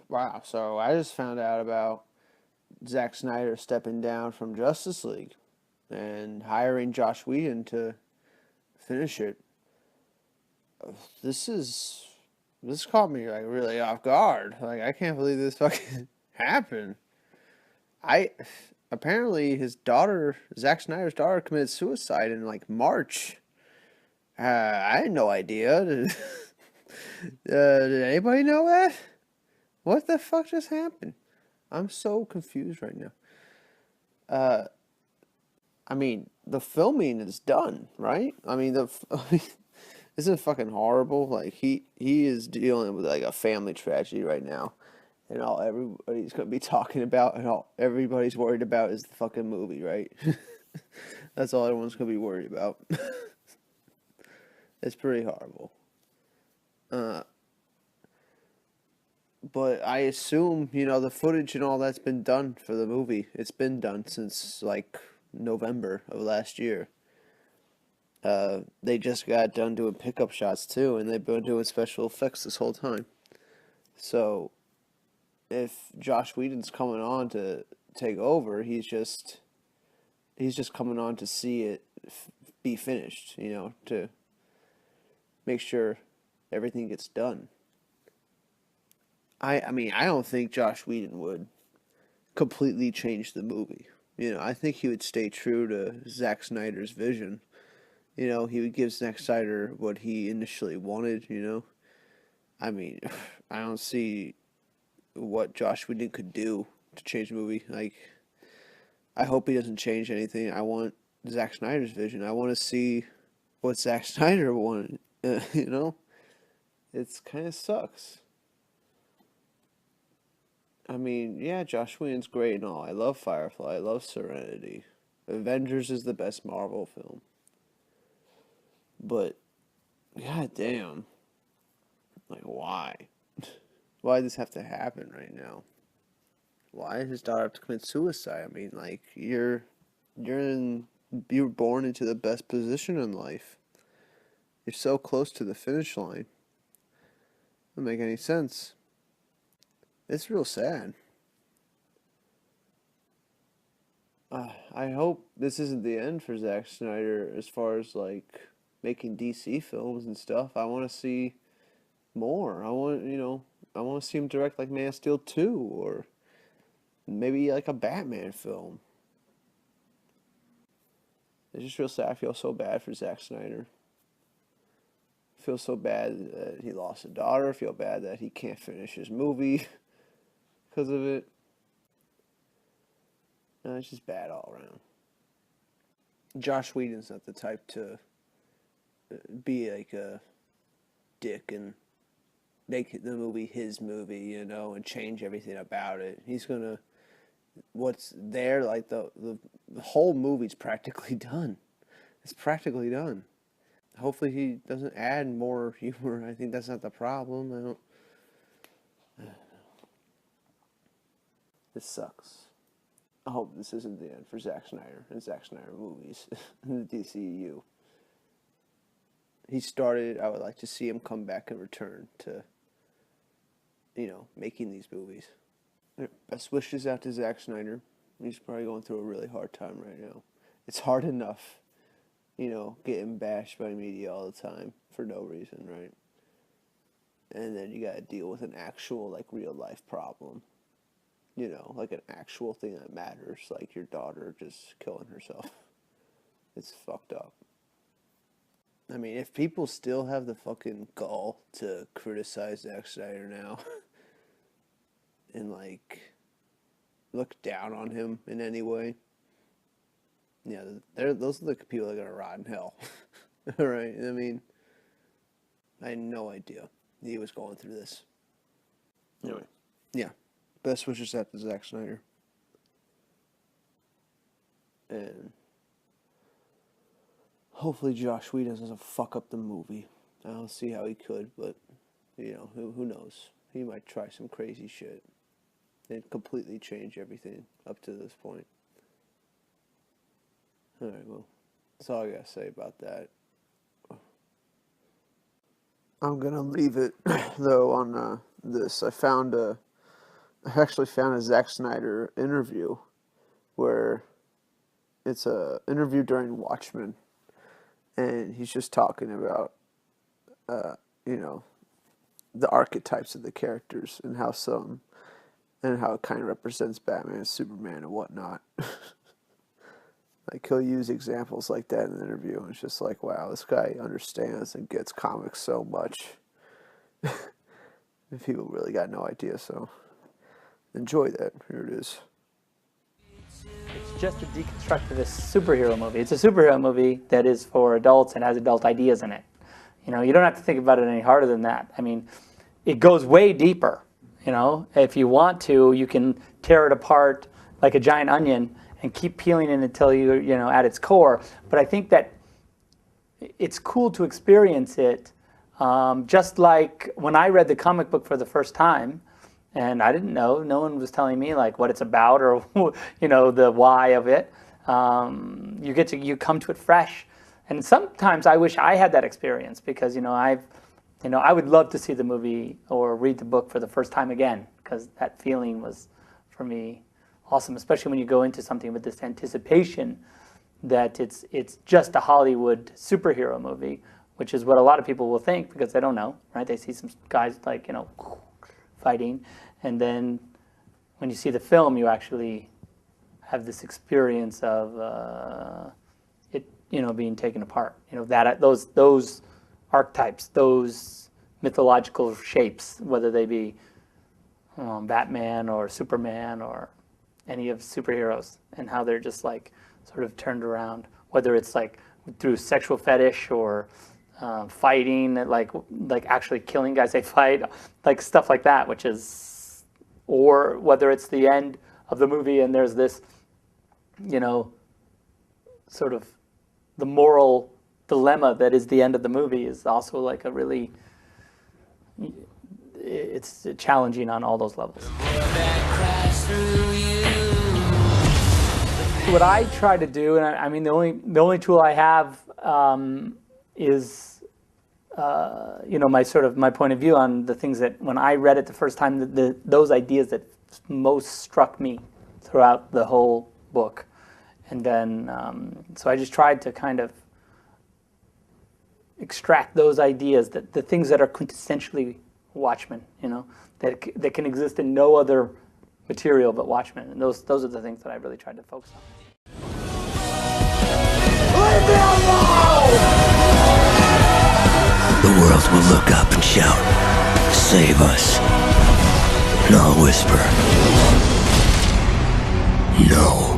Wow, so I just found out about Zack Snyder stepping down from Justice League and hiring Josh Whedon to finish it. This is this caught me like really off guard. Like I can't believe this fucking happened. I apparently his daughter, Zack Snyder's daughter, committed suicide in like March. I had no idea. Did anybody know that? What the fuck just happened? I'm so confused right now. Uh, I mean, the filming is done, right? I mean, isn't it fucking horrible? Like he is dealing with like a family tragedy right now, and all everybody's gonna be talking about, and all everybody's worried about is the fucking movie, right? That's all everyone's gonna be worried about. It's pretty horrible. Uh, but I assume the footage and all that's been done for the movie. It's been done since like November of last year. They just got done doing pickup shots too, and they've been doing special effects this whole time. So if Josh Whedon's coming on to take over, he's just coming on to see it be finished. To make sure everything gets done. I mean, I don't think Josh Whedon would completely change the movie. I think he would stay true to Zack Snyder's vision. He would give Zack Snyder what he initially wanted. I mean, I don't see what Josh Whedon could do to change the movie. Like, I hope he doesn't change anything. I want Zack Snyder's vision. I want to see what Zack Snyder wanted. It's kind of sucks. I mean, yeah, Josh Whedon's great and all. I love Firefly. I love Serenity. Avengers is the best Marvel film. But, god damn. Like, why? Why does this have to happen right now? Why does his daughter have to commit suicide? I mean, like, you were born into the best position in life. You're so close to the finish line. Doesn't make any sense. It's real sad. I hope this isn't the end for Zack Snyder as far as like making DC films and stuff. I want to see more. I want to see him direct like Man of Steel 2 or maybe like a Batman film. It's just real sad. I feel so bad for Zack Snyder. I feel so bad that he lost a daughter. I feel bad that he can't finish his movie because of it. It's just bad all around. Josh Whedon's not the type to be like a dick and make the movie his movie, and change everything about it. He's gonna what's there like the whole movie's practically done. It's practically done. Hopefully he doesn't add more humor. I think that's not the problem. I don't. This sucks. I hope this isn't the end for Zack Snyder and Zack Snyder movies in the DCEU. He started. I would like to see him come back and return to, making these movies. Best wishes out to Zack Snyder. He's probably going through a really hard time right now. It's hard enough, getting bashed by media all the time for no reason, right? And then you gotta deal with an actual, like, real life problem. Like an actual thing that matters, like your daughter just killing herself. It's fucked up. I mean, if people still have the fucking gall to criticize Zack Snyder now and, like, look down on him in any way, yeah, those are the people that are gonna rot in hell. Right? I mean, I had no idea he was going through this. Anyway, yeah. Best wishes out to Zack Snyder. And hopefully Josh Whedon doesn't fuck up the movie. I don't see how he could, but, who knows? He might try some crazy shit and completely change everything up to this point. Alright, well, that's all I gotta say about that. I'm gonna leave it, though, on this. I found I actually found a Zack Snyder interview where it's a interview during Watchmen, and he's just talking about, you know, the archetypes of the characters and how it kind of represents Batman and Superman and whatnot. Like, he'll use examples like that in the interview, and it's just like, wow, this guy understands and gets comics so much. And people really got no idea, so enjoy that. Here it is. It's just a deconstructivist superhero movie. It's a superhero movie that is for adults and has adult ideas in it. You know, you don't have to think about it any harder than that. I mean, it goes way deeper. You know, if you want to, you can tear it apart like a giant onion and keep peeling it until you know, at its core. But I think that it's cool to experience it, just like when I read the comic book for the first time, and I didn't know, no one was telling me like what it's about or you know, the why of it. You come to it fresh, and sometimes I wish I had that experience, because I would love to see the movie or read the book for the first time again, because that feeling was, for me, awesome, especially when you go into something with this anticipation that it's just a Hollywood superhero movie, which is what a lot of people will think, because they don't know, right? They see some guys like, fighting, and then when you see the film, you actually have this experience of it, being taken apart. That those archetypes, those mythological shapes, whether they be Batman or Superman or any of superheroes, and how they're just like sort of turned around, whether it's like through sexual fetish or fighting, like actually killing guys they fight, like stuff like that, which is, or whether it's the end of the movie and there's this, sort of the moral dilemma that is the end of the movie, is also like a really, it's challenging on all those levels. What I try to do, and I mean the only tool I have is my point of view on the things that when I read it the first time, those ideas that most struck me throughout the whole book, and then so I just tried to kind of extract those ideas, that the things that are quintessentially Watchmen, that can exist in no other material but Watchmen, and those are the things that I really tried to focus on. Leave me alone! The world will look up and shout, "Save us!" And I'll whisper, "No."